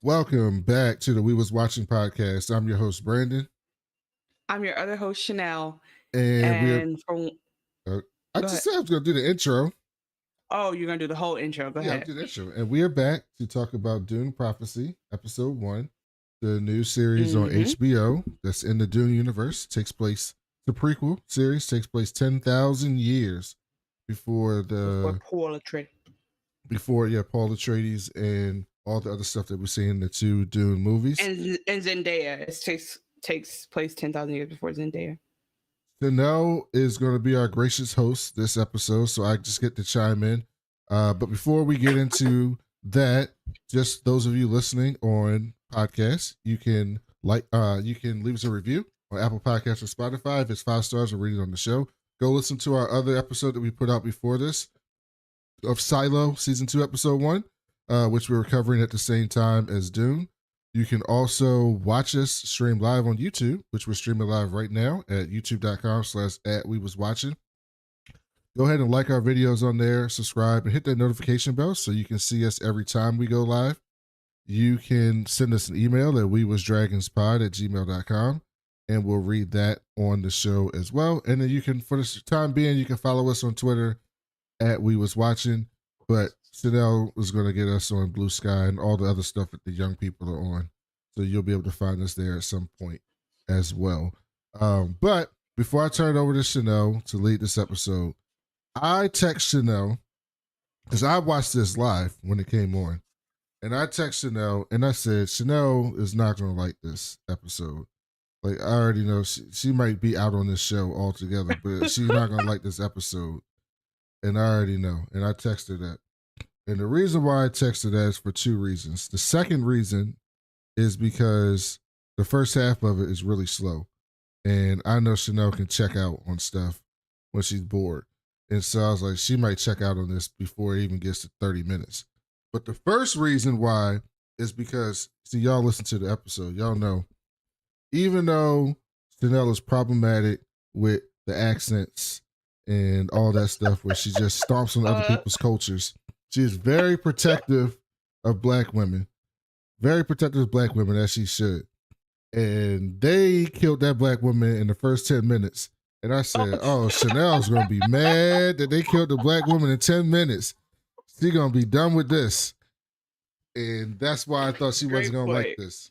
Welcome back to the We Was Watching podcast. I'm your host, Brandon. I'm your other host, Chanel. And we're, And from uh, I Go just ahead. said I was going to do the intro. Oh, you're gonna do the whole intro. Go Yeah, I'll ahead. do the intro. And we are back to talk about Dune Prophecy, episode 1, the new series on Mm-hmm. HBO that's in the Dune Universe. Takes place, the prequel series takes place 10,000 years before Before the, Paul Atreides. Paul Atreides and all the other stuff that we see in the two Dune movies. And Zendaya. It takes place 10,000 years before Zendaya. Chanel is going to be our gracious host this episode, so I just get to chime in. But before we get into that, just those of you listening on podcasts, you can leave us a review on Apple Podcasts or Spotify. If it's 5 stars, we'll read it on the show. Go listen to our other episode that we put out before this of Silo Season 2, Episode 1, which we were covering at the same time as Dune. You can also watch us stream live on YouTube, which we're streaming live right now at youtube.com/@wewaswatching. Go ahead and like our videos on there, subscribe, and hit that notification bell so you can see us every time we go live. You can send us an email at wewasdragonspod@gmail.com, and we'll read that on the show as well. And then you can, for the time being, you can follow us on Twitter at WeWasWatching, but Chanel is going to get us on Blue Sky and all the other stuff that the young people are on. So you'll be able to find us there at some point as well. But before I turn it over to Chanel to lead this episode, I text Chanel because I watched this live when it came on. And I text Chanel and I said, Chanel is not going to like this episode. Like, I already know she might be out on this show altogether, but she's not going to like this episode. And I already know. And I texted that. And the reason why I texted that is for 2 reasons. The second reason is because the first half of it is really slow. And I know Chanel can check out on stuff when she's bored. And so I was like, she might check out on this before it even gets to 30 minutes. But the first reason why is because, see, y'all listen to the episode. Y'all know, even though Chanel is problematic with the accents and all that stuff where she just stomps on other people's cultures, she is very protective of black women. Very protective of black women, as she should. And they killed that black woman in the first 10 minutes. And I said, oh, Chanel's going to be mad that they killed the black woman in 10 minutes. She's going to be done with this. And that's why I thought she wasn't going to like this.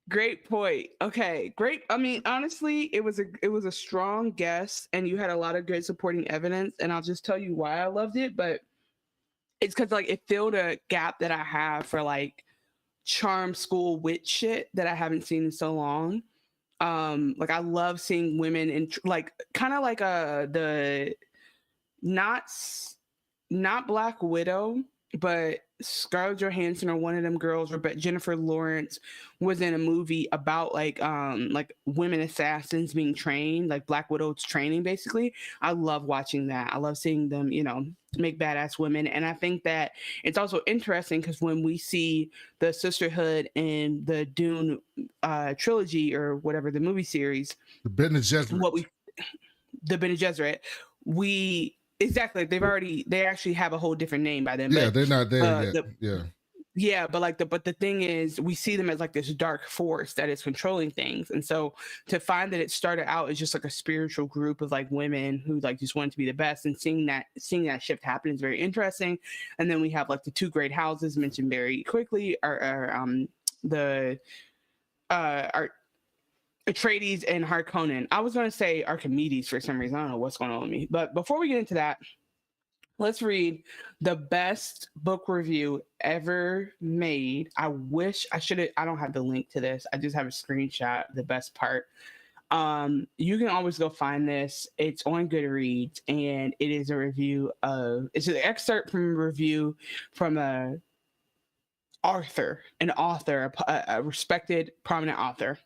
Great point. Okay, great. I mean, honestly, it was a strong guess, and you had a lot of good supporting evidence. And I'll just tell you why I loved it. But it's because like it filled a gap that I have for like charm school witch shit that I haven't seen in so long. Like I love seeing women in like kind of like the not Black Widow, but Scarlett Johansson or one of them girls, or but Jennifer Lawrence was in a movie about like women assassins being trained, like Black Widow's training basically. I love watching that. I love seeing them, make badass women. And I think that it's also interesting because when we see the sisterhood in the Dune trilogy or whatever the movie series, the Bene Gesserit, exactly. They actually have a whole different name by then. Yeah, but, they're not there yet. Yeah, but the thing is, we see them as like this dark force that is controlling things, and so to find that it started out as just like a spiritual group of like women who like just wanted to be the best, and seeing that shift happen is very interesting. And then we have like the 2 great houses mentioned very quickly are Atreides and Harkonnen. I was going to say Archimedes for some reason. I don't know what's going on with me. But before we get into that, let's read the best book review ever made. I wish I don't have the link to this. I just have a screenshot, the best part. You can always go find this. It's on Goodreads, and it is it's an excerpt from a review from an author, a respected, prominent author.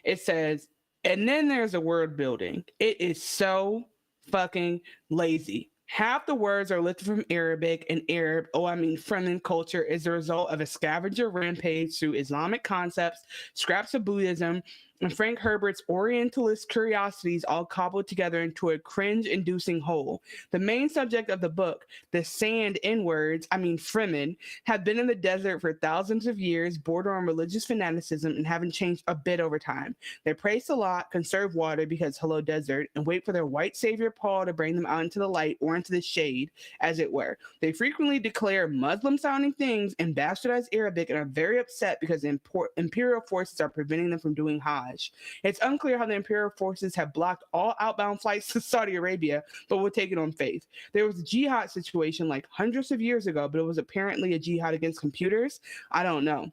It says, and then there's a word building. It is so fucking lazy. Half the words are lifted from Arabic, and Fremen culture is the result of a scavenger rampage through Islamic concepts, scraps of Buddhism, and Frank Herbert's Orientalist curiosities all cobbled together into a cringe inducing whole. The main subject of the book, the sand inwards, I mean Fremen, have been in the desert for thousands of years, border on religious fanaticism, and haven't changed a bit over time. They pray Salat, conserve water because hello desert, and wait for their white savior Paul to bring them out into the light or into the shade, as it were. They frequently declare Muslim sounding things and bastardize Arabic and are very upset because the imperial forces are preventing them from doing Hajj. It's unclear how the imperial forces have blocked all outbound flights to Saudi Arabia, but we'll take it on faith. There was a jihad situation like hundreds of years ago, but it was apparently a jihad against computers. I don't know.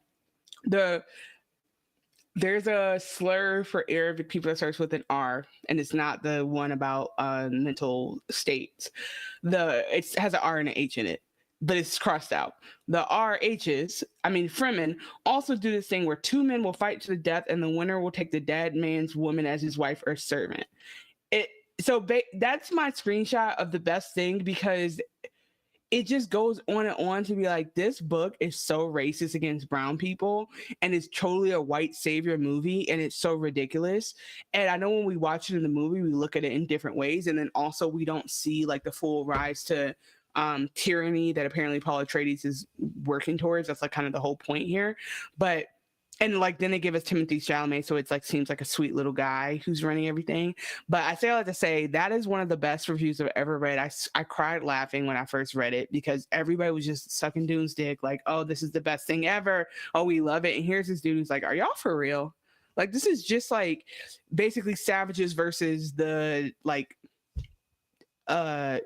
There's a slur for Arabic people that starts with an R, and it's not the one about mental states. It has an R and an H in it, but it's crossed out. The RHs, I mean Fremen, also do this thing where two men will fight to the death, and the winner will take the dead man's woman as his wife or servant. That's my screenshot of the best thing, because it just goes on and on to be like, this book is so racist against brown people, and it's totally a white savior movie, and it's so ridiculous. And I know when we watch it in the movie, we look at it in different ways, and then also we don't see like the full rise to tyranny that apparently Paul Atreides is working towards. That's like kind of the whole point here. And like then they give us Timothy Chalamet, so it's like seems like a sweet little guy who's running everything. But I say all that to say that is one of the best reviews I've ever read. I cried laughing when I first read it because everybody was just sucking Dune's dick, like, oh, this is the best thing ever. Oh, we love it. And here's this dude who's like, are y'all for real? Like, this is just like basically savages versus the like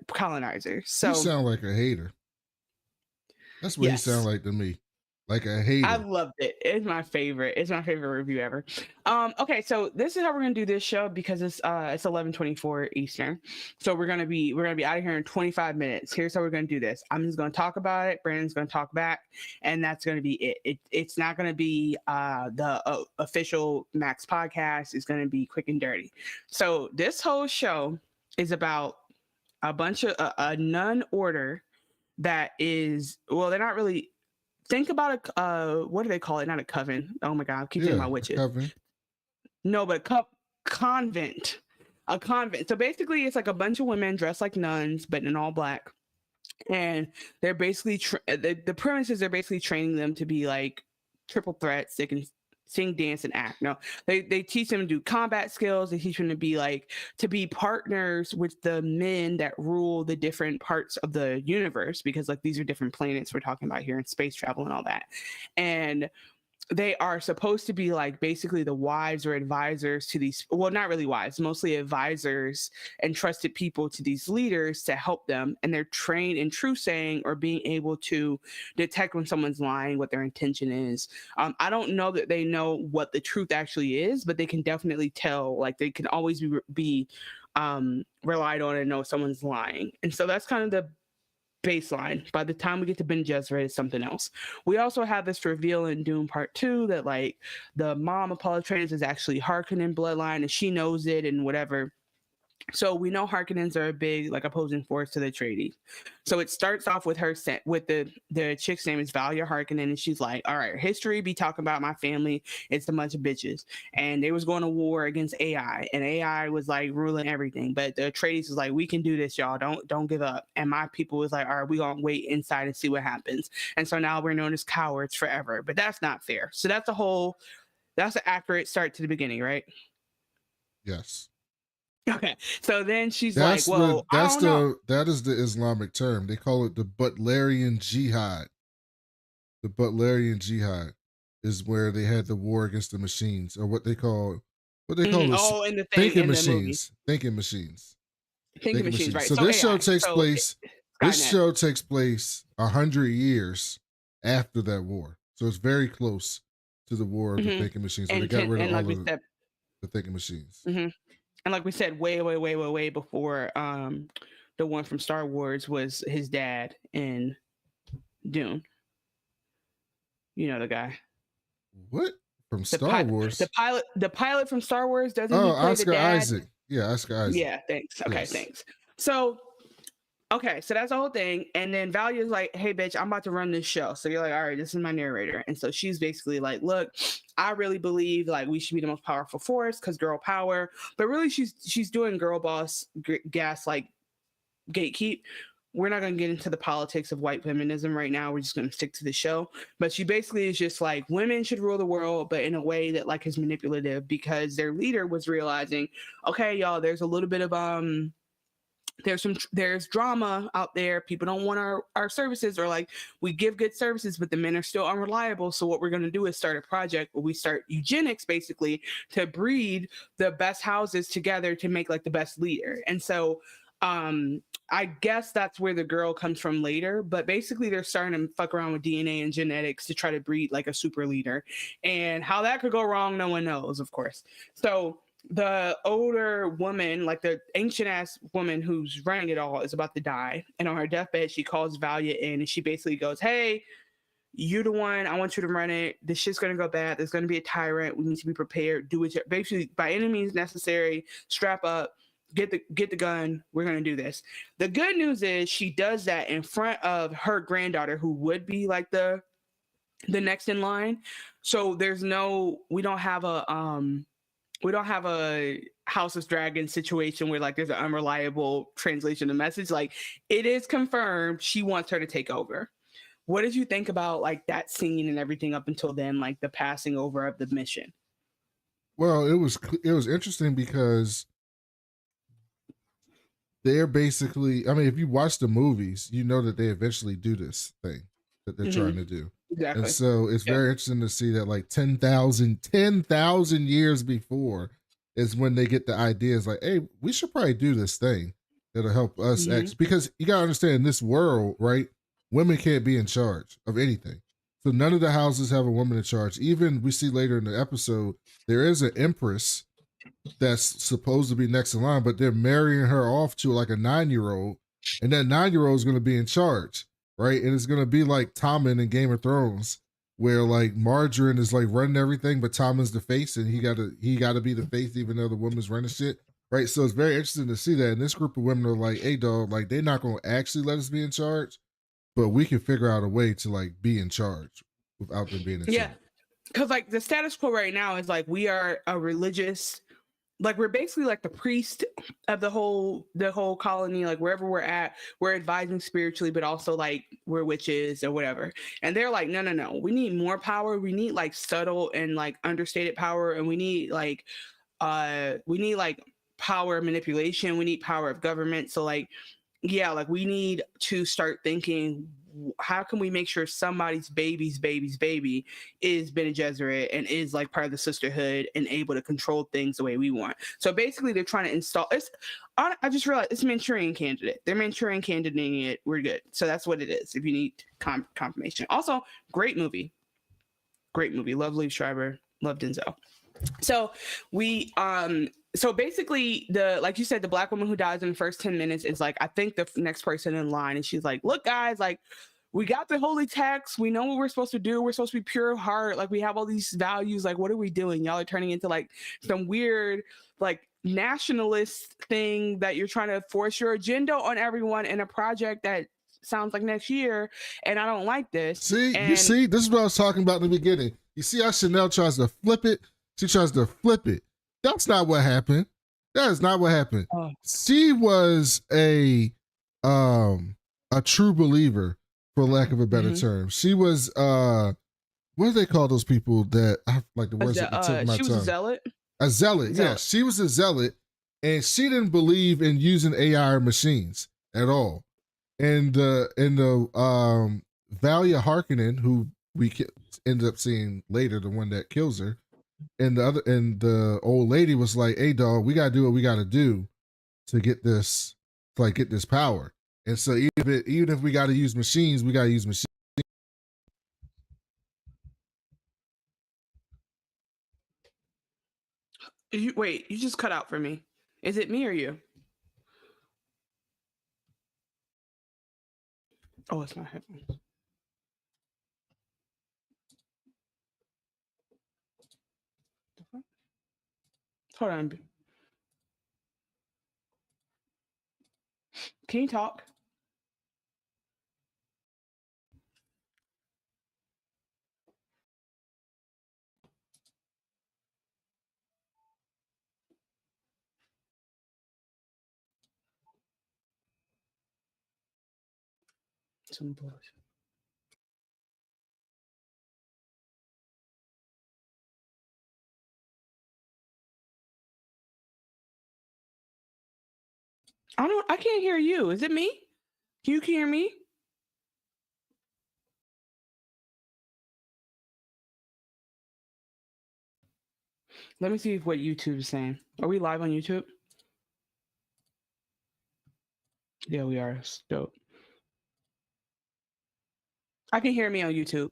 colonizers. So you sound like a hater. That's what yes. you sound like to me. Like a hater. I loved it. It's my favorite. It's my favorite review ever. Okay, so this is how we're gonna do this show because it's 11:24 Eastern. So we're gonna be out of here in 25 minutes. Here's how we're gonna do this. I'm just gonna talk about it. Brandon's gonna talk back, and that's gonna be it. It's not gonna be the official Max podcast. It's gonna be quick and dirty. So this whole show is about a bunch of a nun order that is, well, they're not really. Think about what do they call it? Not a coven. Oh my God, I keep thinking about witches. Coven. No, but convent. A convent. So basically, it's like a bunch of women dressed like nuns, but in all black. And they're basically the premise is they're basically training them to be like triple threats. They can sing, dance, and act. No, they teach them to do combat skills. They teach them to be partners with the men that rule the different parts of the universe, because like these are different planets we're talking about here in space travel and all that. And they are supposed to be like basically the wives or advisors to these, well, not really wives, mostly advisors and trusted people to these leaders to help them. And they're trained in truth saying or being able to detect when someone's lying, what their intention is. I don't know that they know what the truth actually is, but they can definitely tell, like they can always be relied on and know someone's lying. And so that's kind of the baseline. By the time we get to Bene Gesserit, it's something else. We also have this reveal in Dune Part 2 that like the mom of Paul Atreides is actually Harkonnen bloodline, and she knows it and whatever. So we know Harkonnens are a big like opposing force to the Atreides. So it starts off with her with the chick's name is Valia Harkonnen, and she's like, all right, history be talking about my family. It's a bunch of bitches, and they was going to war against AI, and AI was like ruling everything. But the Atreides was like, we can do this, y'all. Don't give up. And my people was like, all right, we gonna wait inside and see what happens. And so now we're known as cowards forever. But that's not fair. So that's an accurate start to the beginning, right? Yes. Okay, so then she's like, "Well, that is the Islamic term. They call it the Butlerian Jihad. The Butlerian Jihad is where they had the war against the machines, or what they call in the thinking machines. Thinking machines. Thinking machines, right? So this show takes place. This show takes place 100 years after that war, so it's very close to the war of the thinking machines. Where they got rid of all of the thinking machines. Mm-hmm. And like we said, way before the one from Star Wars was his dad in Dune. You know the guy. What? From Star Wars? The pilot from Star Wars, doesn't he play Oscar the dad? Isaac. Yeah, Oscar Isaac. Yeah, thanks. Okay, yes. Thanks. So Okay, so that's the whole thing. And then Valia's like, hey, bitch, I'm about to run this show. So you're like, all right, this is my narrator. And so she's basically like, look, I really believe like we should be the most powerful force because girl power. But really, she's doing girl boss gas like gatekeep. We're not going to get into the politics of white feminism right now. We're just going to stick to the show. But she basically is just like women should rule the world, but in a way that like is manipulative because their leader was realizing, okay, y'all, there's a little bit of there's drama out there. People don't want our services, or like we give good services but the men are still unreliable. So what we're going to do is start a project where we start eugenics basically to breed the best houses together to make like the best leader. And so I guess that's where the girl comes from later, but basically they're starting to fuck around with DNA and genetics to try to breed like a super leader. And how that could go wrong, no one knows, of course. So the older woman, like the ancient ass woman who's running it all, is about to die. And on her deathbed, she calls Valia in and she basically goes, hey, you the one, I want you to run it. This shit's gonna go bad. There's gonna be a tyrant. We need to be prepared. Do it basically by any means necessary. Strap up, get the gun. We're gonna do this. The good news is she does that in front of her granddaughter, who would be like the next in line. So we don't have a House of Dragons situation where like there's an unreliable translation of message. Like it is confirmed she wants her to take over. What did you think about like that scene and everything up until then, like the passing over of the mission? Well, it was interesting because they're basically, I mean, if you watch the movies, you know that they eventually do this thing that they're trying to do. And Exactly. so it's Yeah. very interesting to see that like 10,000 years before is when they get the ideas like, hey, we should probably do this thing that'll help us because you got to understand in this world, right? Women can't be in charge of anything. So none of the houses have a woman in charge. Even we see later in the episode, there is an empress that's supposed to be next in line, but they're marrying her off to like a 9-year-old, and that 9-year-old is going to be in charge, right? And it's going to be like Tommen in Game of Thrones, where like Margarine is like running everything, but Tommen's the face, and he gotta be the face, even though the woman's running shit, right? So it's very interesting to see that. And this group of women are like, hey, dog, like they're not going to actually let us be in charge, but we can figure out a way to like be in charge without them being in charge. Because like the status quo right now is like we are a religious, like we're basically like the priest of the whole colony. Like wherever we're at, we're advising spiritually, but also like we're witches or whatever. And they're like, no, we need more power. We need like subtle and like understated power, and we need like power manipulation. We need power of government. So like yeah, like we need to start thinking, how can we make sure somebody's baby's baby is Bene Gesserit and is like part of the sisterhood and able to control things the way we want. So basically they're trying to install it's I just realized it's Manchurian candidate. They're Manchurian candidating it. We're good. So that's what it is if you need confirmation. Also, great movie. Love Liev Schreiber. Love Denzel. So so basically the like you said, the black woman who dies in the first 10 minutes is like I think the next person in line, and she's like, look guys, like we got the holy text, we know what we're supposed to do, we're supposed to be pure of heart, like we have all these values, like what are we doing? Y'all are turning into like some weird like nationalist thing that you're trying to force your agenda on everyone in a project that sounds like next year, and I don't like this. You see, this is what I was talking about in the beginning. You see how Chanel tries to flip it? She tries to flip it. That's not what happened. That is not what happened. She was a true believer, for lack of a better term. She was what do they call those people that I like the words at the tip of my tongue? She was a zealot. A zealot, yeah. She was a zealot, and she didn't believe in using AI or machines at all. And the Valia Harkonnen, who we ended up seeing later, the one that kills her, and the old lady was like, "Hey, dog, we gotta do what we gotta do to get this, to like get this power." And so even if we gotta use machines, we gotta use machines. Wait, you just cut out for me. Is it me or you? Oh, it's my headphones. Hold on. Can you talk? Some bullshit. I can't hear you. Is it me? You can hear me? Let me see what YouTube is saying. Are we live on YouTube? Yeah, we are. Dope. I can hear me on YouTube.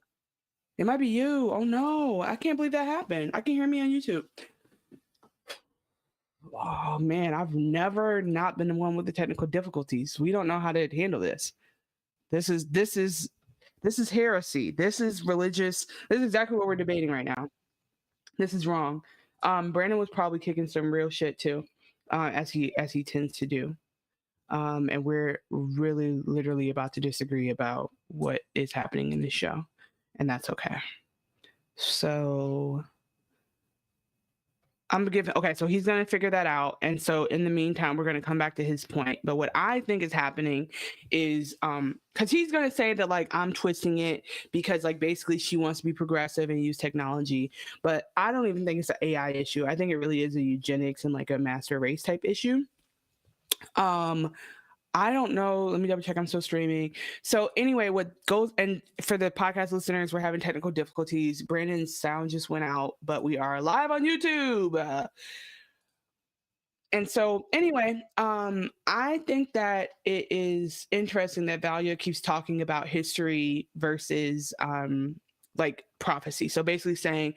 It might be you. Oh no, I can't believe that happened. I can hear me on YouTube. Oh man, I've never not been the one with the technical difficulties. We don't know how to handle this. This is heresy. This is religious. This is exactly what we're debating right now. This is wrong. Brandon was probably kicking some real shit too, as he tends to do. And we're really literally about to disagree about what is happening in this show, and that's okay. So I'm giving okay, so he's gonna figure that out. And so in the meantime, we're gonna come back to his point. But what I think is happening is because he's gonna say that like I'm twisting it because like basically she wants to be progressive and use technology. But I don't even think it's an AI issue. I think it really is a eugenics and like a master race type issue. I don't know. Let me double check. I'm still streaming. So anyway, what goes and for the podcast listeners, we're having technical difficulties. Brandon's sound just went out, but we are live on YouTube. And so anyway, I think that it is interesting that Valia keeps talking about history versus like prophecy. So basically saying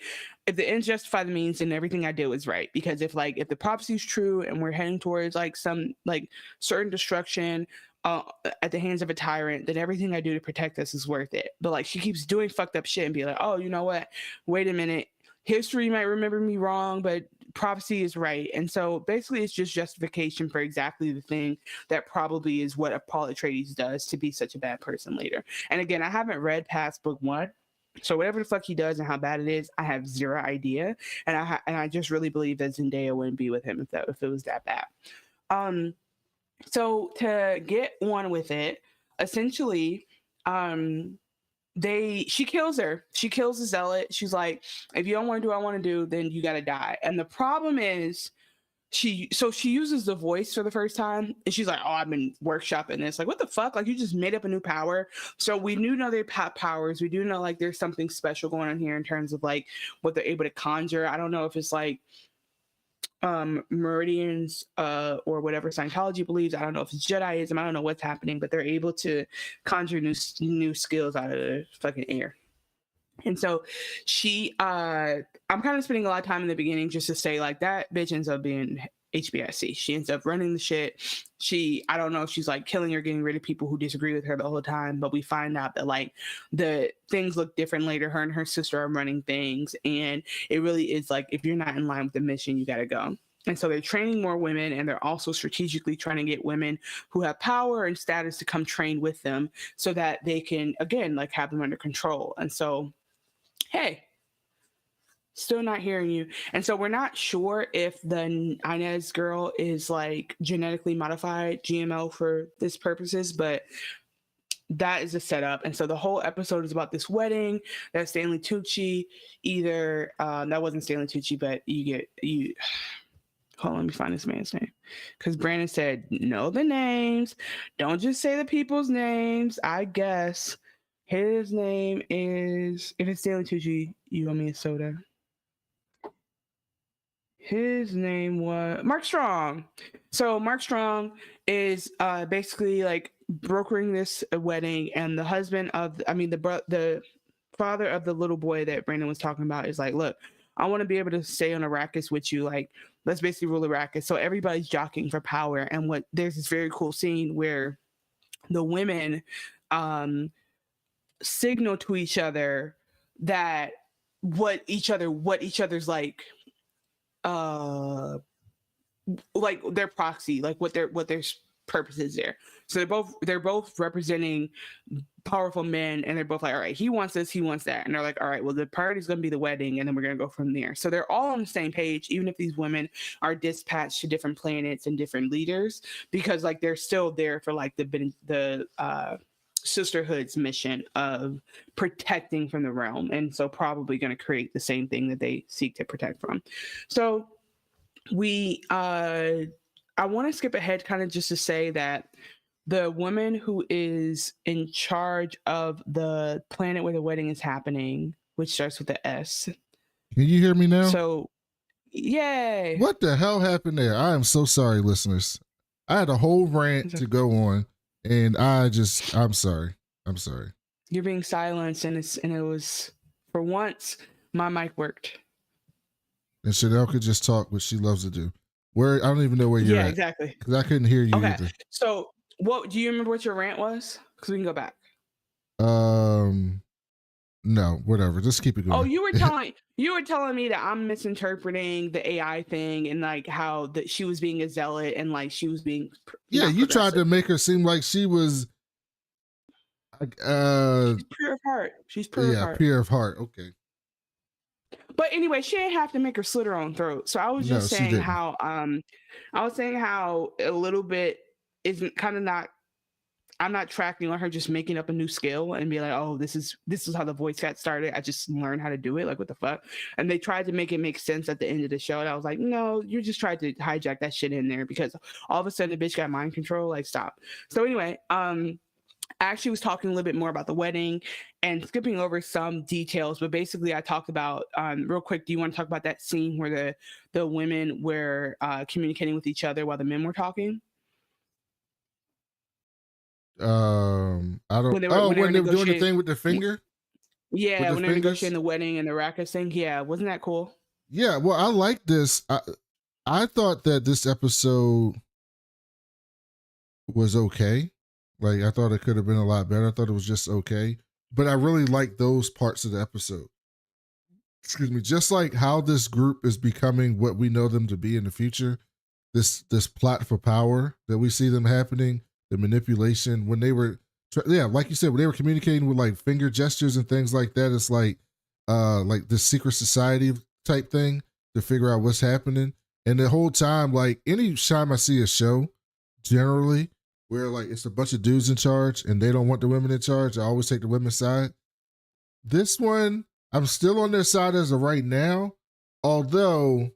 if the ends justify the means, then everything I do is right. Because if the prophecy is true and we're heading towards like some like certain destruction at the hands of a tyrant, then everything I do to protect us is worth it. But like she keeps doing fucked up shit and be like, oh, you know what? Wait a minute. History might remember me wrong, but prophecy is right. And so basically it's just justification for exactly the thing that probably is what Paul Atreides does to be such a bad person later. And again, I haven't read past book 1. So whatever the fuck he does and how bad it is, I have zero idea, and I just really believe that Zendaya wouldn't be with him if it was that bad. So to get on with it, essentially, she kills her. She kills the zealot. She's like, if you don't want to do what I want to do, then you got to die. And the problem is, she uses the voice for the first time and she's like, oh, I've been workshopping this. Like, what the fuck? Like, you just made up a new power. So we do know they have powers. We do know like there's something special going on here in terms of like what they're able to conjure. I don't know if it's like meridians or whatever Scientology believes. I don't know if it's Jediism. I don't know what's happening, but they're able to conjure new skills out of the fucking air. And so I'm kind of spending a lot of time in the beginning just to say like that bitch ends up being HBIC. She ends up running the shit. I don't know if she's like killing or getting rid of people who disagree with her the whole time, but we find out that like the things look different later. Her and her sister are running things, and it really is like if you're not in line with the mission, you got to go. And so they're training more women, and they're also strategically trying to get women who have power and status to come train with them so that they can, again, like have them under control. And so, hey, still not hearing you. And so we're not sure if the Inez girl is like genetically modified GMO for this purposes, but that is a setup. And so the whole episode is about this wedding that Stanley Tucci that wasn't Stanley Tucci, but hold on, let me find this man's name. Because Brandon said, know the names. Don't just say the people's names. I guess his name is, if it's Stanley Tucci, you owe me a soda. His name was Mark Strong. So Mark Strong is basically like brokering this wedding, and the husband of, the father of the little boy that Brandon was talking about is like, look, I want to be able to stay on Arrakis with you. Like, let's basically rule Arrakis. So everybody's jockeying for power. And there's this very cool scene where the women signal to each other that what each other's like their proxy, like what their purpose is there. So they're both representing powerful men, and they're both like, all right, he wants this, he wants that, and they're like, all right, well, the priority is going to be the wedding, and then we're going to go from there. So they're all on the same page, even if these women are dispatched to different planets and different leaders, because like they're still there for like the sisterhood's mission of protecting from the realm, and so probably going to create the same thing that they seek to protect from. So we I want to skip ahead kind of just to say that the woman who is in charge of the planet where the wedding is happening, which starts with the S. Can you hear me now? So, yay. What the hell happened there? I am so sorry, listeners. I had a whole rant to go on, and I'm sorry. I'm sorry. You're being silenced, and it was, for once, my mic worked. And Chanel could just talk, which she loves to do. Where I don't even know where you're at. Exactly. Because I couldn't hear you either. So, what do you remember what your rant was? Because we can go back. No, whatever. Just keep it going. Oh, you were telling me that I'm misinterpreting the AI thing and like how that she was being a zealot and like she was being you tried to make her seem like she was she's pure of heart. She's pure of heart. Pure of heart. Okay. But anyway, she didn't have to make her slit her own throat. So I was just saying how I was saying how a little bit isn't kind of not. I'm not tracking on her just making up a new skill and be like, oh, this is how the voice got started. I just learned how to do it. Like, what the fuck? And they tried to make it make sense at the end of the show. And I was like, no, you just tried to hijack that shit in there because all of a sudden the bitch got mind control. Like, stop. So anyway, I actually was talking a little bit more about the wedding and skipping over some details, but basically I talked about real quick. Do you want to talk about that scene where the women were communicating with each other while the men were talking? I don't. When they were doing the thing with the finger. Yeah, when they're negotiating the wedding and the Rackus thing. Yeah, wasn't that cool? Yeah, well, I like this. I thought that this episode was okay. Like, I thought it could have been a lot better. I thought it was just okay. But I really like those parts of the episode. Excuse me. Just like how this group is becoming what we know them to be in the future. This plot for power that we see them happening. The manipulation when they were, like you said, when they were communicating with like finger gestures and things like that. It's like the secret society type thing to figure out what's happening. And the whole time, like any time I see a show, generally where like it's a bunch of dudes in charge and they don't want the women in charge, I always take the women's side. This one, I'm still on their side as of right now, although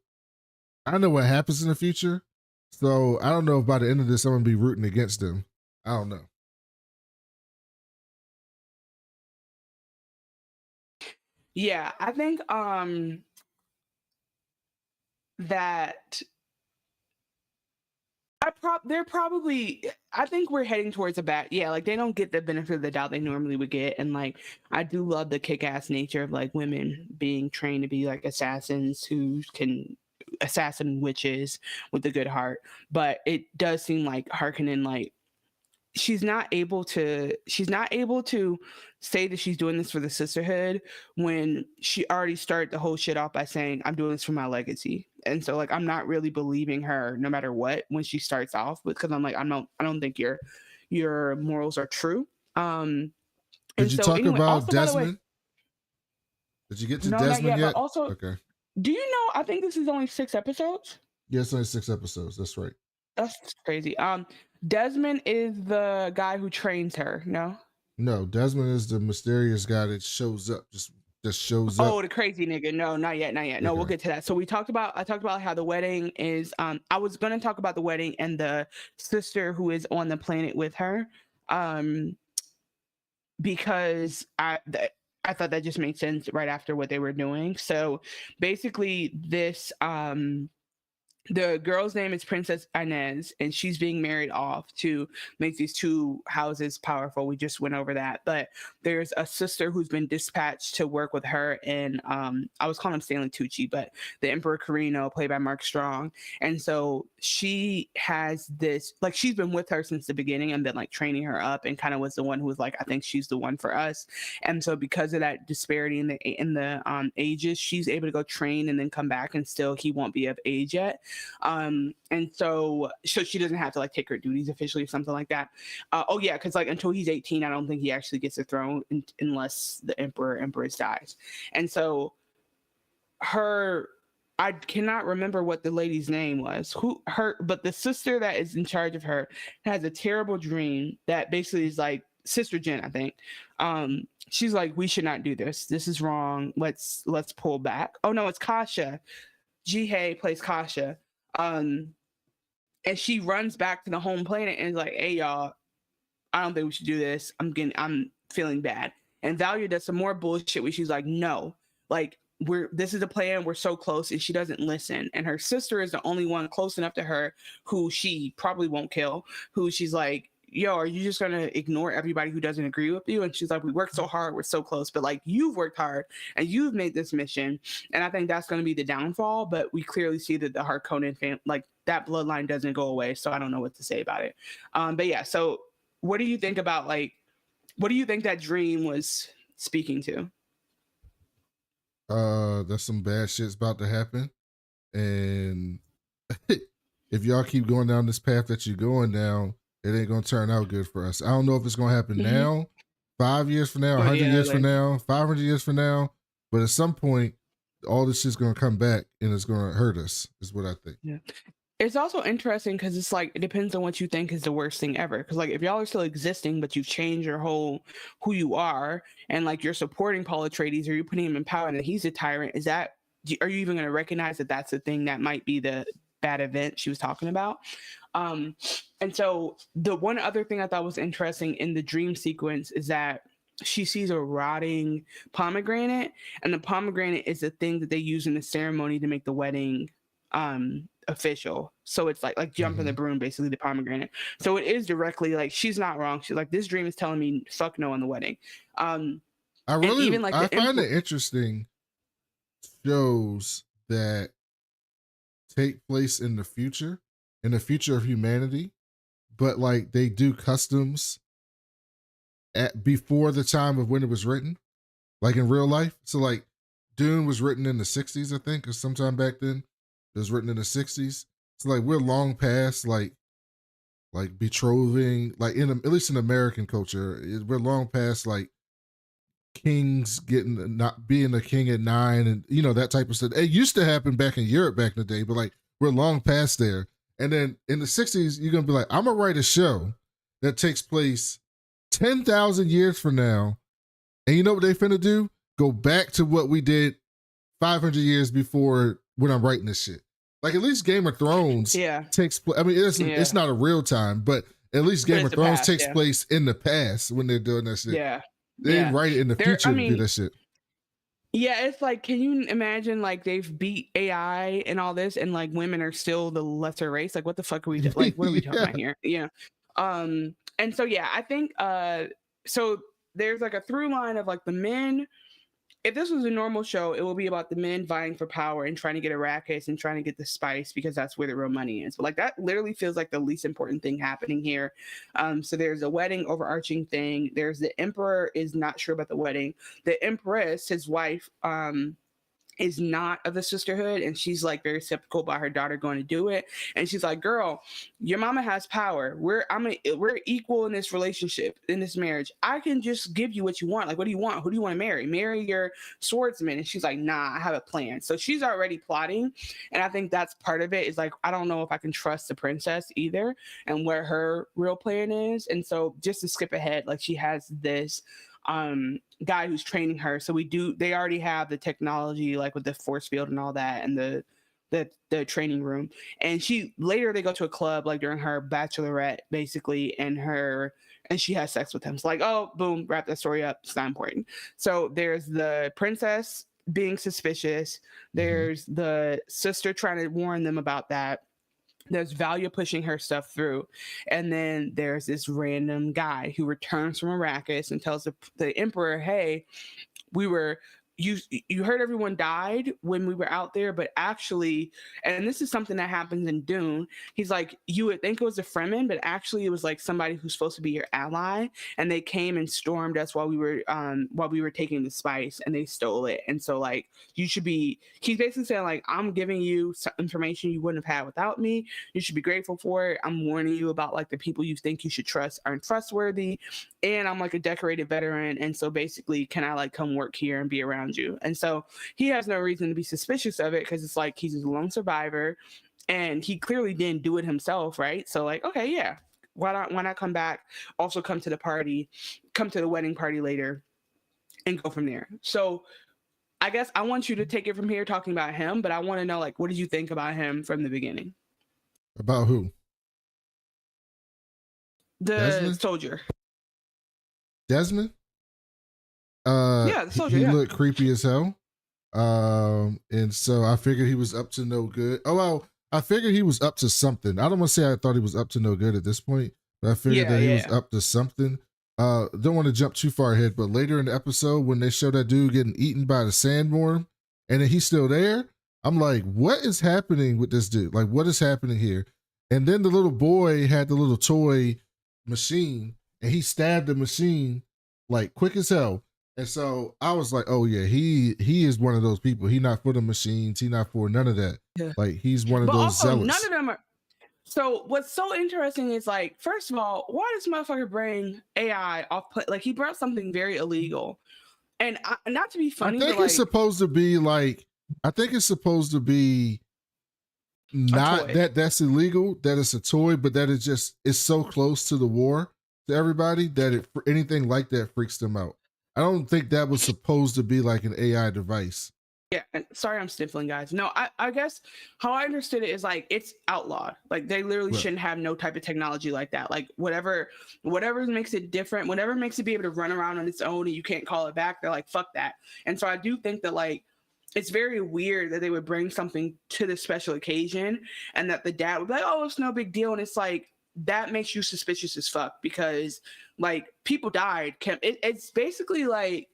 I know what happens in the future. So I don't know if by the end of this I'm gonna be rooting against them. I don't know. Yeah, I think that they're probably, I think we're heading towards a bad, like they don't get the benefit of the doubt they normally would get. And like I do love the kick-ass nature of like women being trained to be like assassins who can assassin witches with a good heart. But it does seem like Harkonnen, like she's not able to say that she's doing this for the sisterhood when she already started the whole shit off by saying I'm doing this for my legacy. And so like I'm not really believing her no matter what when she starts off, because I'm like I don't think your morals are true. Did you talk about Desmond? Did you get to Desmond yet? But also, okay. Do you know, I think this is only 6 episodes? Yeah, it's only 6 episodes. That's right. That's crazy. Desmond is the guy who trains her, no? No, Desmond is the mysterious guy that shows up, just shows up. Oh, the crazy nigga. No, not yet. No, okay. We'll get to that. So I talked about how the wedding is, I was going to talk about the wedding and the sister who is on the planet with her, because I thought that just made sense right after what they were doing. So basically this, the girl's name is Princess Inez, and she's being married off to make these 2 houses powerful. We just went over that. But there's a sister who's been dispatched to work with her, and I was calling him Stanley Tucci, but the Emperor Carino, played by Mark Strong. And so she has this, like, she's been with her since the beginning and been like training her up, and kind of was the one who was like, I think she's the one for us. And so because of that disparity in the ages, she's able to go train and then come back, and still he won't be of age yet. And so she doesn't have to like take her duties officially or something like that. Because like until he's 18, I don't think he actually gets the throne unless the empress dies. And so I cannot remember what the lady's name was, but the sister that is in charge of her has a terrible dream that basically is like Sister Jen, I think. She's like, we should not do this. This is wrong. Let's pull back. Oh no, it's Kasha. Ji plays Kasha. And she runs back to the home planet and is like, hey y'all, I don't think we should do this. I'm feeling bad. And Valia does some more bullshit where she's like, no, like this is a plan. We're so close, and she doesn't listen. And her sister is the only one close enough to her who she probably won't kill, who she's like, yo, are you just gonna ignore everybody who doesn't agree with you? And she's like, we worked so hard, we're so close, but like you've worked hard and you've made this mission. And I think that's gonna be the downfall. But we clearly see that the Harkonnen fan, like that bloodline doesn't go away. So I don't know what to say about it. But yeah, so what do you think about what do you think that dream was speaking to? There's some bad shit's about to happen, and if y'all keep going down this path that you're going down, it ain't gonna turn out good for us. I don't know if it's gonna happen now, 5 years from now, 100 years from now, 500 years from now, but at some point, all this shit's gonna come back and it's gonna hurt us. Is what I think. Yeah. It's also interesting because it's like it depends on what you think is the worst thing ever. Because like if y'all are still existing, but you've changed your whole who you are, and like you're supporting Paul Atreides or you're putting him in power, and he's a tyrant, are you even going to recognize that that's the thing that might be the bad event she was talking about? And so the one other thing I thought was interesting in the dream sequence is that she sees a rotting pomegranate, and the pomegranate is the thing that they use in the ceremony to make the wedding official. So it's like jumping the broom, basically, the pomegranate. So it is directly like she's not wrong. She's like, this dream is telling me fuck no on the wedding. I find it interesting shows that take place in the future of humanity, but like they do customs at before the time of when it was written, like in real life. So like Dune was written in the 60s, I think, or sometime back then. It was written in the 60s. So like we're long past like betrothing, like at least in American culture, we're long past like kings getting not being a king at 9 and that type of stuff. It used to happen back in Europe back in the day, but like we're long past there. And then in the 60s, you're gonna be like, I'm gonna write a show that takes place 10,000 years from now. And you know what they finna do? Go back to what we did 500 years before when I'm writing this shit. Like at least Game of Thrones takes place. I mean, it's not a real time, but at least Game of Thrones takes place in the past when they're doing that shit. Yeah. They didn't write it in the future to do that shit. Yeah, it's like, can you imagine like they've beat AI and all this, and like women are still the lesser race? Like, what the fuck are we like? What are we talking about here? Yeah. And so yeah, I think so there's like a through line of like the men. If this was a normal show, it will be about the men vying for power and trying to get Arrakis and trying to get the spice because that's where the real money is. But like that literally feels like the least important thing happening here. So there's a wedding overarching thing. There's the emperor is not sure about the wedding. The empress, his wife, is not of the sisterhood, and she's like very skeptical about her daughter going to do it. And she's like, girl, your mama has power. We're equal in this relationship, in this marriage. I can just give you what you want. Like, what do you want? Who do you want to marry your swordsman? And she's like, nah, I have a plan. So she's already plotting. And I think that's part of it, is like, I don't know if I can trust the princess either and where her real plan is. And so just to skip ahead, like she has this guy who's training her. So they already have the technology, like with the force field and all that, and the training room. And they go to a club like during her bachelorette, basically, and she has sex with him. It's like, oh, boom, wrap that story up. It's not important. So there's the princess being suspicious. There's the sister trying to warn them about that. There's Valia pushing her stuff through. And then there's this random guy who returns from Arrakis and tells the emperor, hey, you heard everyone died when we were out there, but actually, and this is something that happens in Dune, he's like, you would think it was a Fremen, but actually it was like somebody who's supposed to be your ally, and they came and stormed us while we were taking the spice, and they stole it. And so like he's basically saying like, I'm giving you some information you wouldn't have had without me. You should be grateful for it. I'm warning you about like the people you think you should trust aren't trustworthy, and I'm like a decorated veteran, and so basically, can I like come work here and be around you? And so he has no reason to be suspicious of it, because it's like he's a lone survivor and he clearly didn't do it himself, right? So like, okay, yeah, why not come back, also come to the party, come to the wedding party later, and go from there. So I guess I want you to take it from here talking about him, but I want to know, like, what did you think about him from the beginning? About who? The Desmond? soldier. Desmond? Yeah, the soldier, He yeah. looked creepy as hell. And so I figured he was up to no good. Oh well, I figured he was up to something. I don't want to say I thought he was up to no good at this point, but I figured that he was up to something. Don't want to jump too far ahead, but later in the episode when they show that dude getting eaten by the sandworm and then he's still there, I'm like, what is happening with this dude? Like, what is happening here? And then the little boy had the little toy machine and he stabbed the machine like quick as hell. And so I was like, oh yeah, he is one of those people. He not for the machines. He not for none of that. Yeah. Like he's one of But those also, zealots. none of them are. So what's so interesting is, like, first of all, why does motherfucker bring AI off? Like, he brought something very illegal, and not to be funny, I think but it's supposed to be like, I think it's supposed to be not that that's illegal, that it's a toy, but that it just is so close to the war to everybody that it anything like that freaks them out. I don't think that was supposed to be like an AI device. Yeah, sorry, I'm sniffling, guys. No, I guess how I understood it is, like, it's outlawed. Like, they literally shouldn't have no type of technology like that. Like, whatever makes it different, whatever makes it be able to run around on its own and you can't call it back, they're like, fuck that. And so I do think that, like, it's very weird that they would bring something to this special occasion and that the dad would be like, oh, it's no big deal. And it's like, that makes you suspicious as fuck because, like, people died. It's basically like,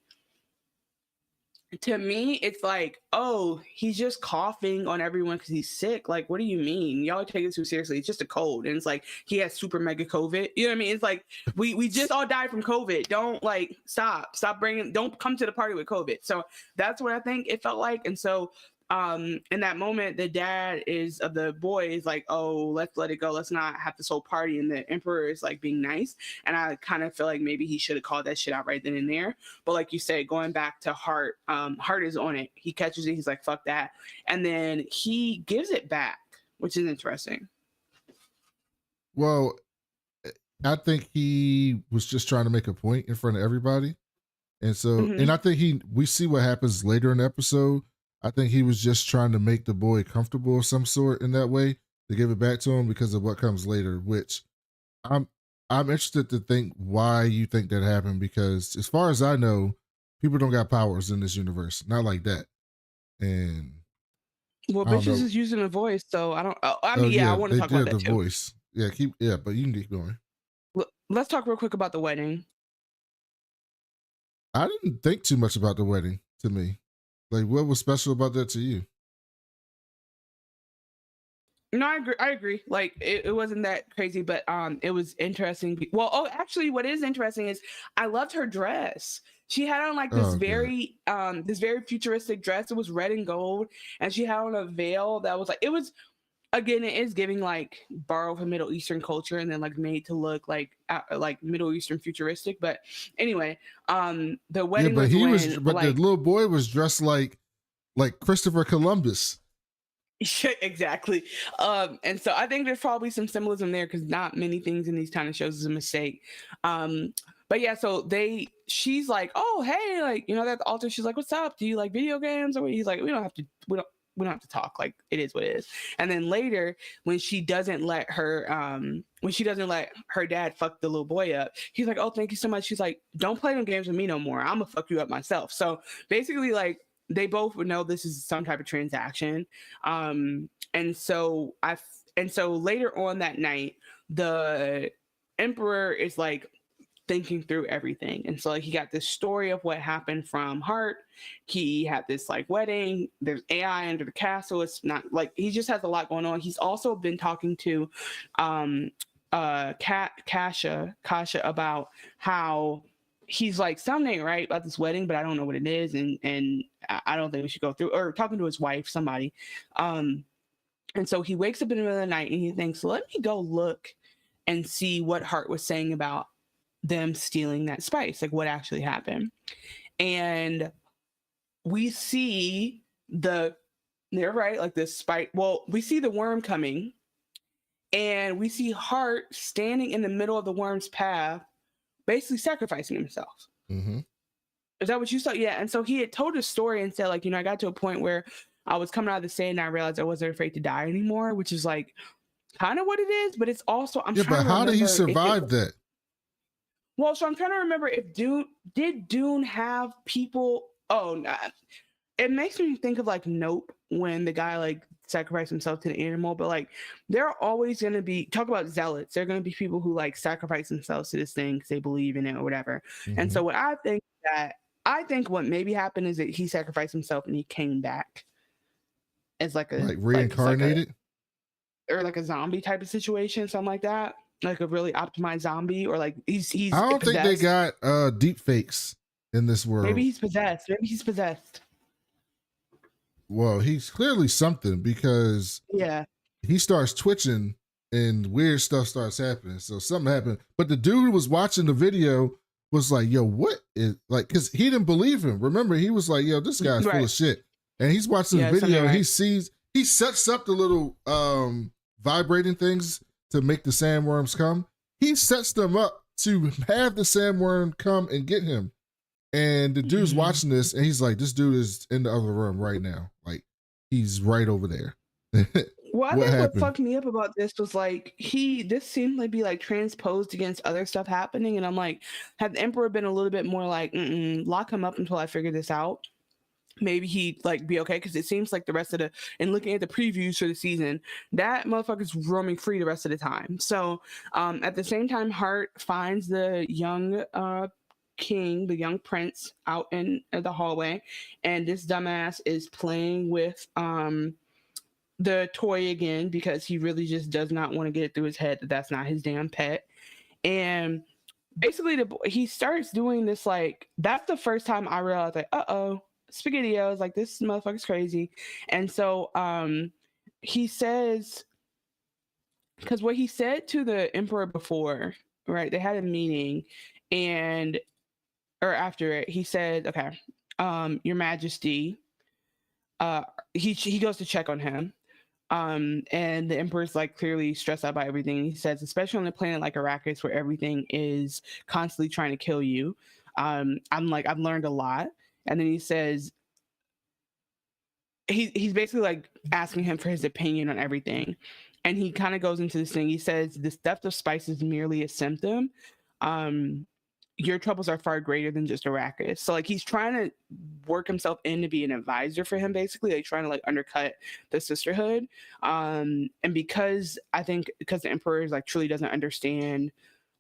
to me, it's like, oh, he's just coughing on everyone because he's sick. Like, what do you mean? Y'all take it too seriously. It's just a cold. And it's like, he has super mega COVID. You know what I mean? It's like, we just all died from COVID. Don't, like, stop bringing, don't come to the party with COVID. So that's what I think it felt like. And so in that moment, the dad of the boy is like, oh, let's let it go, let's not have this whole party, and the emperor is like being nice. And I kind of feel like maybe he should have called that shit out right then and there. But like you said, going back to Hart, Hart is on it. He catches it, he's like, fuck that, and then he gives it back, which is interesting. Well, I think he was just trying to make a point in front of everybody. And so, and I think we see what happens later in the episode. I think he was just trying to make the boy comfortable of some sort in that way to give it back to him because of what comes later, which I'm interested to think why you think that happened, because as far as I know, people don't got powers in this universe. Not like that. And well, bitches is using a voice, so I don't I mean, I want to talk about that too. Voice. Yeah, but you can keep going. Let's talk real quick about the wedding. I didn't think too much about the wedding, to me. Like, what was special about that to you? No, I agree. Like, it wasn't that crazy, but it was interesting. Well, actually, what is interesting is I loved her dress. She had on like this very futuristic dress. It was red and gold, and she had on a veil that was like, it was, again, it is giving like borrowed from Middle Eastern culture and then like made to look like Middle Eastern futuristic. But anyway, the wedding. Yeah, but the little boy was dressed like Christopher Columbus. Exactly. And so I think there's probably some symbolism there because not many things in these kind of shows is a mistake. But yeah, so she's like, oh, hey, like, you know, at the altar, she's like, what's up? Do you like video games? Or he's like, we don't have to talk. Like, it is what it is. And then later, when she doesn't let her dad fuck the little boy up, he's like, oh, thank you so much. She's like, don't play them games with me no more. I'm gonna fuck you up myself. So basically, like, they both would know this is some type of transaction. And so later on that night, the emperor is like thinking through everything. And so like he got this story of what happened from Hart. He had this like wedding. There's AI under the castle. It's not like, he just has a lot going on. He's also been talking to Kasha about how he's like, something right about this wedding, but I don't know what it is, and I don't think we should go through, or talking to his wife, somebody. And so he wakes up in the middle of the night and he thinks, let me go look and see what Hart was saying about them stealing that spice, like what actually happened. And we see they're right, like this spice. Well, we see the worm coming, and we see Hart standing in the middle of the worm's path, basically sacrificing himself. Mm-hmm. Is that what you saw? Yeah. And so he had told a story and said, like, I got to a point where I was coming out of the sand and I realized I wasn't afraid to die anymore, which is like kind of what it is, but it's also I'm trying but to how did he remember survive that? Well, so I'm trying to remember if Dune have people. Oh, nah. It makes me think of like Nope when the guy like sacrificed himself to the animal, but like there are always going to be talk about zealots. There are going to be people who like sacrifice themselves to this thing because they believe in it or whatever. Mm-hmm. And so what I think what maybe happened is that he sacrificed himself and he came back as like a reincarnated, or like a zombie type of situation, something like that, like a really optimized zombie, or like he's. I don't think they got deep fakes in this world. Maybe he's possessed. Well, he's clearly something because he starts twitching and weird stuff starts happening. So something happened, but the dude who was watching the video was like, "Yo, what is like?" Because he didn't believe him. Remember, he was like, "Yo, this guy's full of shit." And he's watching the video. He sets up the little vibrating things to make the sandworms come. He sets them up to have the sandworm come and get him. And the dude's watching this, and he's like, "This dude is in the other room right now. Like, he's right over there." Well, I think what fucked me up about this was like this seemed to be like transposed against other stuff happening, and I'm like, had the Emperor been a little bit more like, lock him up until I figure this out, maybe he'd like be okay, because it seems like the rest of and looking at the previews for the season, that motherfucker's roaming free the rest of the time. So at the same time, Hart finds the young king, the young prince, out in the hallway, and this dumbass is playing with the toy again because he really just does not want to get it through his head that that's not his damn pet. And basically he starts doing this, like, that's the first time I realized, like, SpaghettiOs, like, this motherfucker's crazy. And so he says, because what he said to the Emperor before, right, they had a meeting, and or after it, he said, okay, Your Majesty, he goes to check on him. And the Emperor's like clearly stressed out by everything. He says, especially on a planet like Arrakis, where everything is constantly trying to kill you. I'm like, I've learned a lot. And then he says, he's basically like asking him for his opinion on everything. And he kind of goes into this thing. He says, this theft of spice is merely a symptom. Your troubles are far greater than just Arrakis. So like he's trying to work himself in to be an advisor for him, basically, like trying to like undercut the sisterhood. And because the Emperor is like truly doesn't understand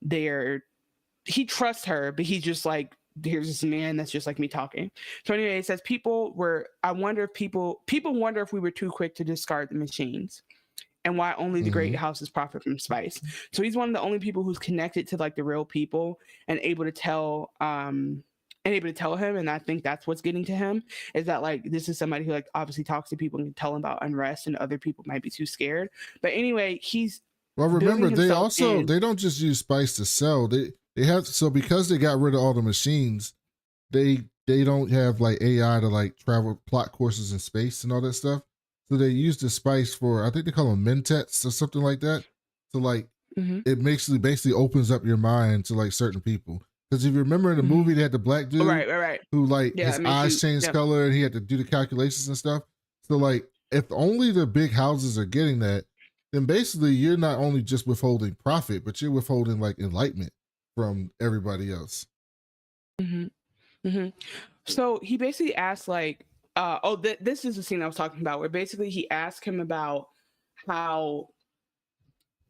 he trusts her, but he's just like, here's this man that's just like me talking. So anyway, it says people wonder if we were too quick to discard the machines, and why only the great houses profit from spice. So he's one of the only people who's connected to like the real people and able to tell him. And I think that's what's getting to him, is that like this is somebody who like obviously talks to people and can tell them about unrest, and other people might be too scared. But anyway, remember, they don't just use spice to sell. They have, so because they got rid of all the machines, they don't have like AI to like travel plot courses in space and all that stuff. So they use the spice for, I think they call them mentets or something like that. So like it basically opens up your mind to like certain people. Because if you remember in the movie, they had the black dude who like his eyes changed color and he had to do the calculations and stuff. So like if only the big houses are getting that, then basically you're not only just withholding profit, but you're withholding like enlightenment from everybody else. So he basically asked like, this is the scene I was talking about, where basically he asked him about how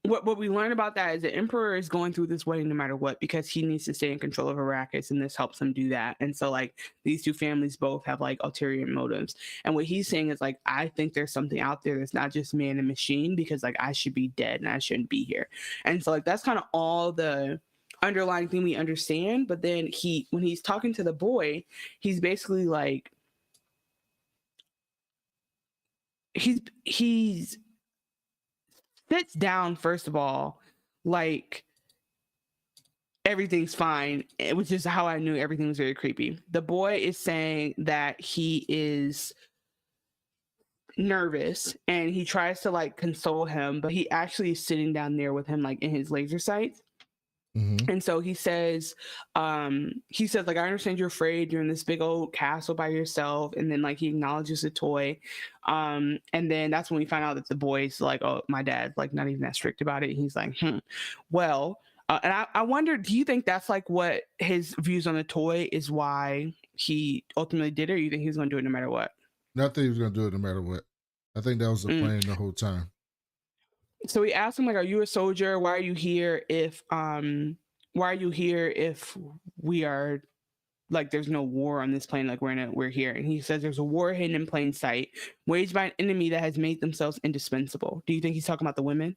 what we learn about that is the Emperor is going through this wedding no matter what, because he needs to stay in control of Arrakis, and this helps him do that. And so like these two families both have like ulterior motives. And what he's saying is like, I think there's something out there that's not just man and machine, because like I should be dead and I shouldn't be here. And so like that's kind of all the underlying thing we understand. But then when he's talking to the boy, he's basically like, he's sits down, first of all, like everything's fine, which is how I knew everything was very creepy. The boy is saying that he is nervous and he tries to like console him, but he actually is sitting down there with him like in his laser sights. Mm-hmm. And so he says like, I understand you're afraid, you're in this big old castle by yourself. And then like he acknowledges the toy. And then that's when we find out that the boy's like, oh, my dad's like not even that strict about it. He's like, well, and I wonder, do you think that's like what his views on the toy is, why he ultimately did it, or you think he's gonna do it no matter what? Not that he was gonna do it no matter what. I think that was the Mm. plan the whole time. So we asked him like, are you a soldier? Why are you here if we are like, there's no war on this planet, like we're here? And he says there's a war hidden in plain sight, waged by an enemy that has made themselves indispensable. Do you think he's talking about the women,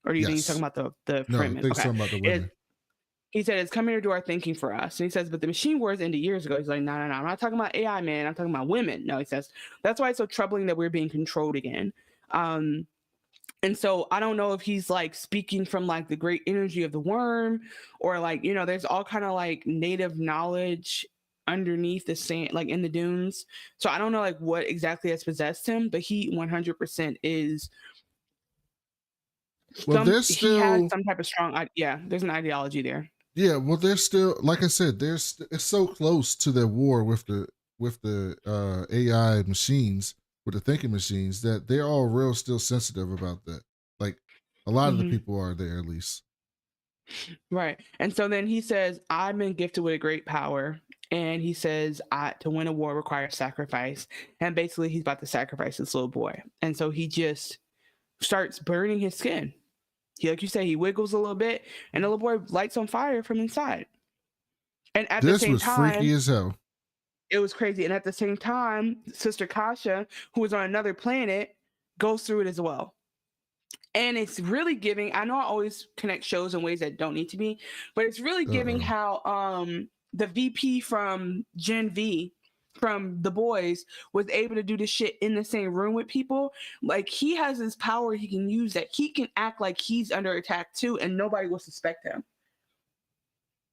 or do you think he's talking Yes. about the No, I Fremen? think he's talking about the women. He said it's coming to do our thinking for us. And he says, but the machine wars ended years ago. He's like, no, I'm not talking about AI, man. I'm talking about women. No, he says that's why it's so troubling that we're being controlled again. And so I don't know if he's like speaking from like the great energy of the worm, or like, you know, there's all kind of like native knowledge underneath the sand, like in the dunes. So I don't know like what exactly has possessed him, but he 100% is Well, there's he has still some type of strong, yeah, there's an ideology there. yeah. Well, there's still, like I said, it's so close to the war with the AI machines, with the thinking machines, that they're all real still sensitive about that. Like a lot of the Mm-hmm. people are there at least. Right. And so then he says, I've been gifted with a great power. And he says, to win a war requires sacrifice. And basically, he's about to sacrifice this little boy. And so he just starts burning his skin. He, like you say, he wiggles a little bit, and the little boy lights on fire from inside. And at the This same was freaky time, as hell. it was crazy. And at the same time, Sister Kasha, who is on another planet, goes through it as well. And it's really giving, I know I always connect shows in ways that don't need to be, but it's really giving how the VP from Gen V from The Boys was able to do this shit in the same room with people. Like, he has this power he can use, that he can act like he's under attack too, and nobody will suspect him.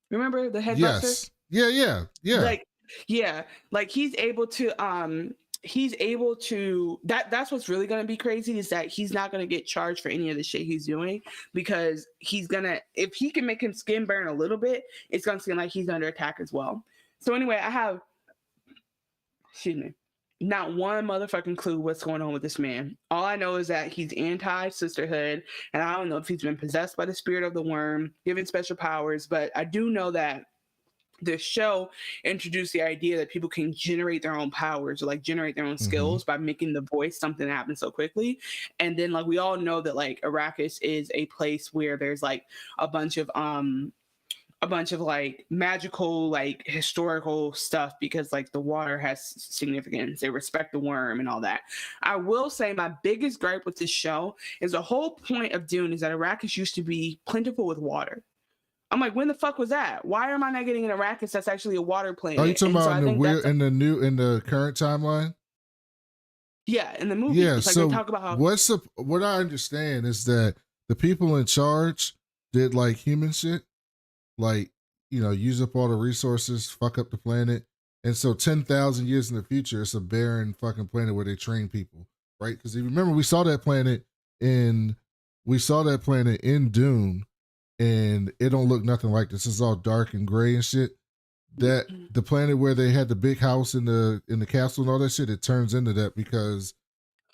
Remember the headbuster? Yes. Yeah. Like, yeah, like he's able to that's what's really going to be crazy, is that he's not going to get charged for any of the shit he's doing, because he's gonna, if he can make him skin burn a little bit, it's going to seem like he's under attack as well. So anyway, I have, excuse me, not one motherfucking clue what's going on with this man. All I know is that he's anti-sisterhood, and I don't know if he's been possessed by the spirit of the worm, given special powers, but I do know that this show introduced the idea that people can generate their own powers, or like generate their own skills by making the voice something that happens so quickly. And then like we all know that like Arrakis is a place where there's like a bunch of like magical, like historical stuff, because like the water has significance, they respect the worm and all that. I will say my biggest gripe with this show is the whole point of Dune is that Arrakis used to be plentiful with water. I'm like, when the fuck was that? Why am I not getting an Arrakis that's actually a water planet? Are you talking about in the current timeline? Yeah, in the movie. Yeah, like so they talk about how what I understand is that the people in charge did like human shit, like, you know, use up all the resources, fuck up the planet. And so 10,000 years in the future, it's a barren fucking planet where they train people, right? Because you remember we saw that planet in Dune, and it don't look nothing like this. It's all dark and gray and shit. That the planet where they had the big house in the castle and all that shit, it turns into that because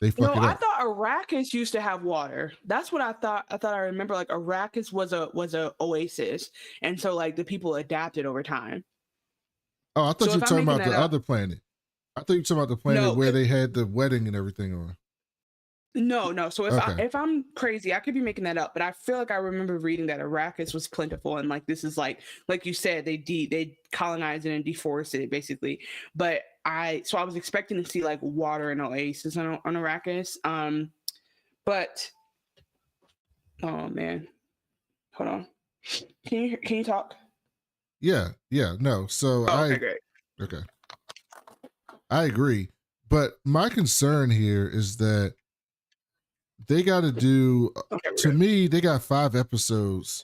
they fuck it up. I thought Arrakis used to have water. That's what I thought. I remember like Arrakis was a oasis, and so like the people adapted over time. Oh, I thought you were talking about the other planet. I thought you were talking about the planet where they had the wedding and everything on. No. So if I'm crazy, I could be making that up, but I feel like I remember reading that Arrakis was plentiful, and like this is like you said, they colonized it and deforested it basically. But I was expecting to see like water and oasis on Arrakis. But oh man, hold on. Can you talk? Yeah, no. So great. Okay. I agree. But my concern here is that they got to do, to me, they got 5 episodes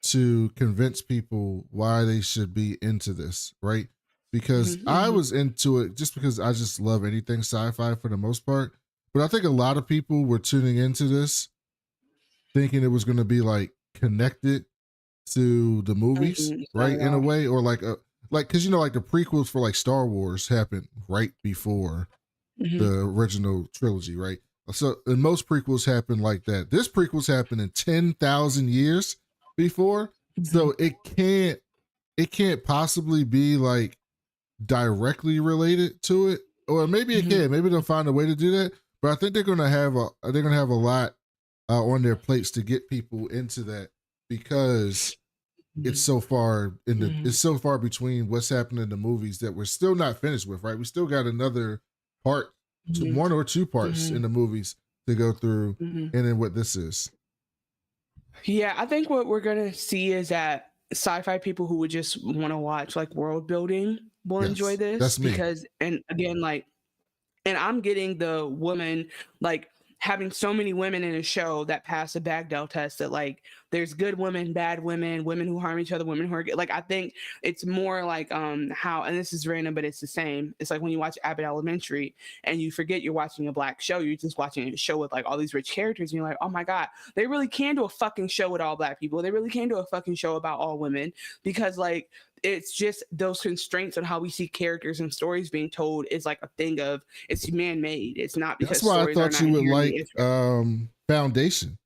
to convince people why they should be into this, right? Because I was into it just because I just love anything sci-fi for the most part. But I think a lot of people were tuning into this thinking it was going to be like connected to the movies, Not right? at In a all. way, or like because like the prequels for like Star Wars happened right before Mm-hmm. the original trilogy, right? So and most prequels happen like that. This prequels happened in 10,000 years before, Mm-hmm. so it can't possibly be like directly related to it, or maybe it Mm-hmm. can. Maybe they'll find a way to do that. But I think they're gonna have a lot on their plates to get people into that because Mm-hmm. it's so far between what's happening in the movies that we're still not finished with, right? We still got another part, Mm-hmm. one or two parts Mm-hmm. in the movies to go through, Mm-hmm. and then what this is. Yeah, I think what we're gonna see is that sci-fi people who would just want to watch like world building will enjoy Yes, this that's me. because, and again, like, and I'm getting the woman, like, having so many women in a show that pass the Baghdad test, that like there's good women, bad women, women who harm each other, women who are like, I think it's more like how, and this is random but it's the same. It's like when you watch Abbott Elementary and you forget you're watching a black show, you're just watching a show with like all these rich characters and you're like, oh my god, they really can do a fucking show with all black people, they really can do a fucking show about all women, because like it's just those constraints on how we see characters and stories being told is like a thing of, it's man-made. It's not That's because why I stories are thought not you would inherently like interesting. Foundation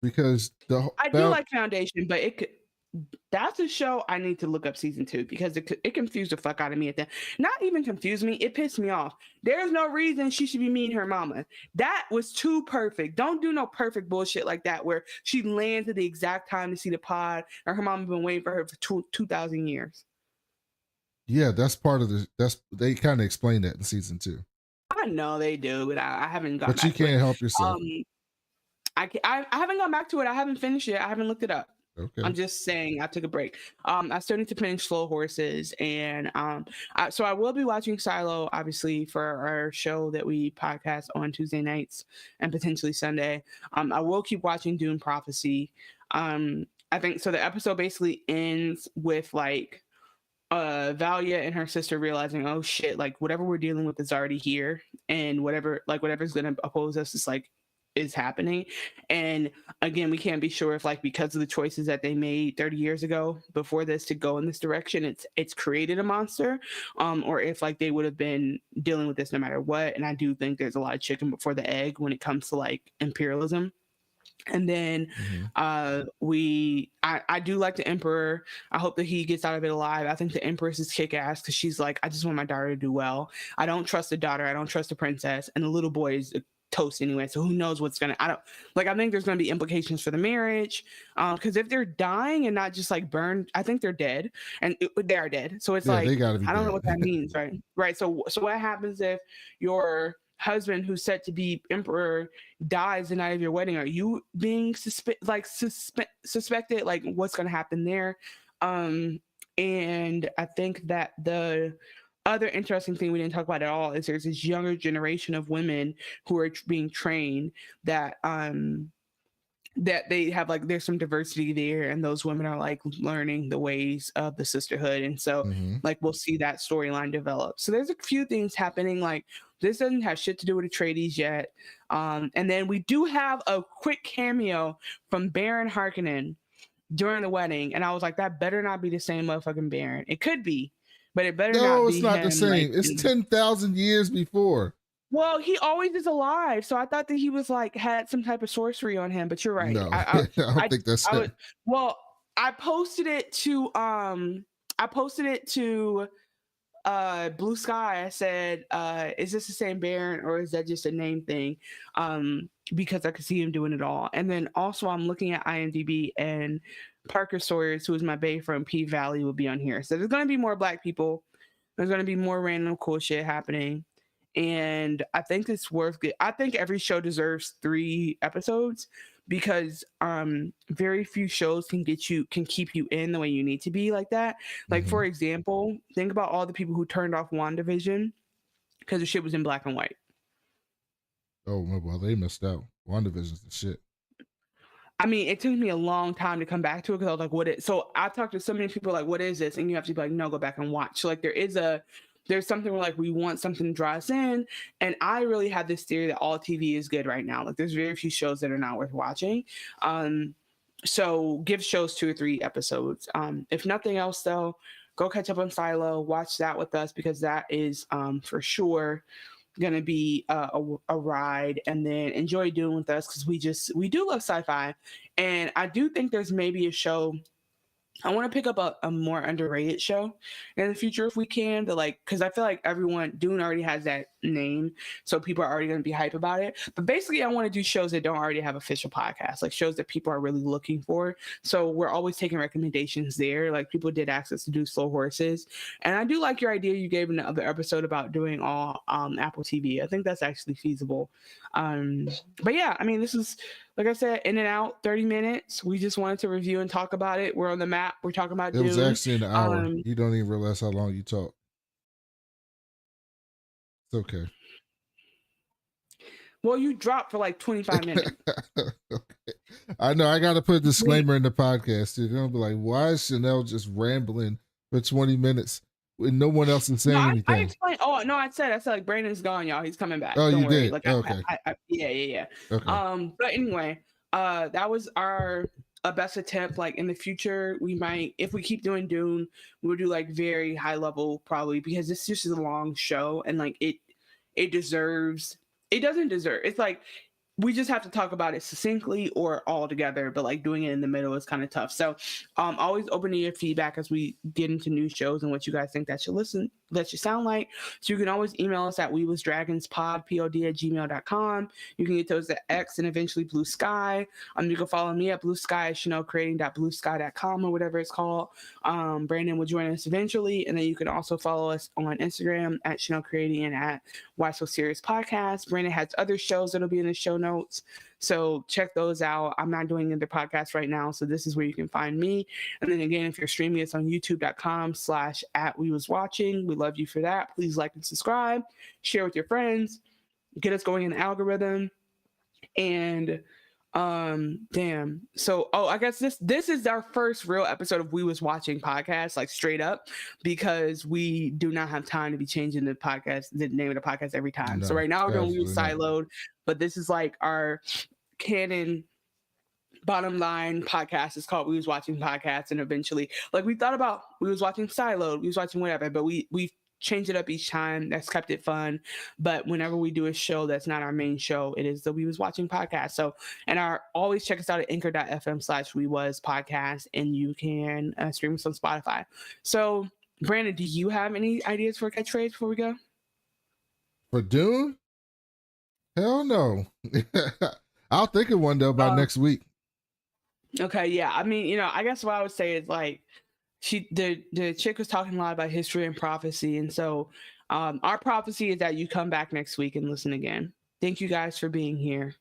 because I do like Foundation, but it could, that's a show I need to look up season 2 because it confused the fuck out of me at that. Not even confused me, it pissed me off. There's no reason she should be meeting her mama. That was too perfect. Don't do no perfect bullshit like that where she lands at the exact time to see the pod and her mama been waiting for her for 2,000 years. Yeah, that's part of that's they kind of explain that in season 2, I know they do, but I haven't gone but you back to it. can't help yourself. Um, I haven't gone back to it. I haven't finished it. I haven't looked it up. Okay. I'm just saying I took a break. I still need to finish Slow Horses, and so I will be watching Silo, obviously, for our show that we podcast on Tuesday nights and potentially Sunday. I will keep watching Dune Prophecy. I think so. The episode basically ends with like Valia and her sister realizing, oh shit, like whatever we're dealing with is already here, and whatever's gonna oppose us is happening. And again, we can't be sure if like because of the choices that they made 30 years ago before this to go in this direction, it's created a monster, or if like they would have been dealing with this no matter what. And I do think there's a lot of chicken before the egg when it comes to like imperialism. And then Mhm. I do like the Emperor. I hope that he gets out of it alive. I think the Empress is kick ass because she's like, I just want my daughter to do well. I don't trust the daughter. I don't trust the princess. And the little boy is a toast anyway. So who knows what's gonna, I don't like, I think there's gonna be implications for the marriage. Because if they're dying and not just like burned, I think they're dead. And they are dead. So it's Yeah, they like, got to be I don't know dead. what that means, right? Right. So what happens if your husband who's set to be emperor dies the night of your wedding? Are you being suspected? Like what's going to happen there? And I think that the other interesting thing we didn't talk about at all is there's this younger generation of women who are being trained that they have like there's some diversity there, and those women are like learning the ways of the sisterhood. And so Hmm. like we'll see that storyline develop. So there's a few things happening. Like this doesn't have shit to do with Atreides yet. And then we do have a quick cameo from Baron Harkonnen during the wedding, and I was like, that better not be the same motherfucking Baron. It could be, but it better not No, it's be not the him. Like same. It's 10,000 years before. well, he always is alive, so I thought that he was like had some type of sorcery on him. But you're right. No, I don't I, think that's I would. him. Well, I posted it to Blue Sky. I said, is this the same Baron or is that just a name thing? Because I could see him doing it all. And then also I'm looking at IMDb, and Parker Sawyers, who is my bae from P Valley, will be on here. So there's gonna be more black people. There's gonna be more random cool shit happening. And I think it's worth it. I think every show deserves 3 episodes because very few shows can keep you in the way you need to be like that. Like Hmm. for example, think about all the people who turned off WandaVision because the shit was in black and white. Oh, well, they missed out. WandaVision's the shit. I mean, it took me a long time to come back to it because I was like, what is, so I talked to so many people like, what is this? And you have to be like, no, go back and watch. So like there's something where like we want something to draw us in. And I really have this theory that all TV is good right now. Like there's very few shows that are not worth watching. So give shows 2 or 3 episodes. If nothing else though, go catch up on Silo, watch that with us because that is for sure gonna be a ride, and then enjoy Dune with us because we do love sci-fi, and I do think there's maybe a show I want to pick up a more underrated show in the future if we can. To like, because I feel like everyone Dune already has that name, so people are already going to be hype about it. But basically, I want to do shows that don't already have official podcasts, like shows that people are really looking for. So we're always taking recommendations there. Like people did ask us to do Slow Horses, and I do like your idea you gave in the other episode about doing all Apple TV. I think that's actually feasible. But yeah, I mean, this is like I said, in and out, 30 minutes. We just wanted to review and talk about it. We're on the map. We're talking about It was Dune. actually an hour. You don't even realize how long you talk. It's okay. Well, you dropped for like 25 minutes. Okay. I know. I got to put a disclaimer in the podcast. You're going to be like, why is Chanel just rambling for 20 minutes when no one else is saying anything? I explained. Oh, no, I said like, Brandon's gone, y'all. He's coming back. Oh, don't you worry. did? Like, okay. Yeah. Okay. But anyway, that was our best attempt. Like in the future, we might, if we keep doing Dune, we'll do like very high level probably because this just is a long show and like it doesn't deserve. It's like we just have to talk about it succinctly or all together, but like doing it in the middle is kind of tough. So always open to your feedback as we get into new shows and what you guys think that should sound like. So you can always email us at pod@gmail.com. You can get those at X and eventually Blue Sky. You can follow me at Blue Sky, chanelcreating.bluesky.com or whatever it's called. Brandon will join us eventually. And then you can also follow us on Instagram at Chanel Creating and at Why So Serious Podcast. Brandon has other shows that'll be in the show notes. So check those out. I'm not doing other podcasts right now. So this is where you can find me. And then again, if you're streaming us on youtube.com/@wewaswatching, we love you for that. Please like and subscribe, share with your friends, get us going in the algorithm. And damn. So I guess this is our first real episode of We Was Watching podcast, like straight up, because we do not have time to be changing the name of the podcast every time. So right now we're doing We Was Siloed, but this is like our canon bottom line podcast. Is called We Was Watching Podcast, and eventually like we thought about We Was Watching Siloed, We Was Watching whatever, but we've changed it up each time. That's kept it fun. But whenever we do a show that's not our main show, it is the We Was Watching podcast. So, and always check us out at anchor.fm/We Was podcast, and you can stream us on Spotify. So, Brandon, do you have any ideas for a catchphrase before we go? For Dune? Hell no. I'll think of one though by next week. Okay, yeah. I mean, I guess what I would say is like the chick was talking a lot about history and prophecy, and so our prophecy is that you come back next week and listen again. Thank you guys for being here.